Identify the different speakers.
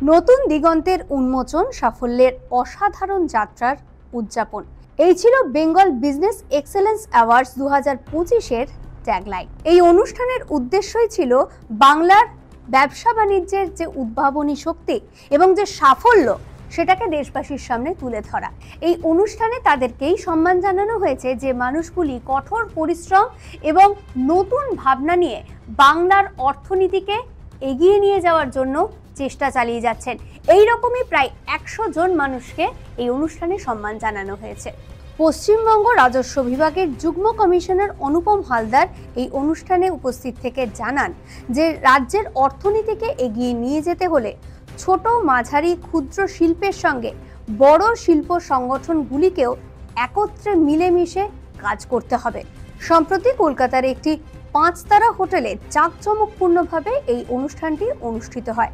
Speaker 1: নতুন দিগন্তের উন্মোচন, সাফল্যের অসাধারণ যাত্রার উদযাপন, এই ছিল বেঙ্গল বিজনেস এক্সেলেন্স অ্যাওয়ার্ডস 2025-এর ট্যাগলাইন। এই অনুষ্ঠানের উদ্দেশ্যই ছিল বাংলার ব্যবসা বাণিজ্যের যে উদ্ভাবনী শক্তি এবং যে সাফল্য সেটাকে দেশবাসীর সামনে তুলে ধরা। এই অনুষ্ঠানে তাদেরকেই সম্মান জানানো হয়েছে যে মানুষগুলি কঠোর পরিশ্রম এবং নতুন ভাবনা নিয়ে বাংলার অর্থনীতিকে এগিয়ে নিয়ে যাওয়ার জন্য চেষ্টা চালিয়ে যাচ্ছেন। এই রকমই প্রায় 100 জন মানুষকে এই অনুষ্ঠানে সম্মান জানানো হয়েছে। পশ্চিমবঙ্গ রাজস্ব বিভাগের যুগ্ম কমিশনার অনুপম হালদার এই অনুষ্ঠানে উপস্থিত থেকে জানান যে রাজ্যের অর্থনীতিকে এগিয়ে নিয়ে যেতে হলে ছোট, মাঝারি, ক্ষুদ্র শিল্পের সঙ্গে বড় শিল্প সংগঠনগুলিকেও একত্রে মিলেমিশে কাজ করতে হবে। সম্প্রতি কলকাতার একটি 5 তারা হোটেলে জাঁকজমকপূর্ণভাবে এই অনুষ্ঠানটি অনুষ্ঠিত হয়।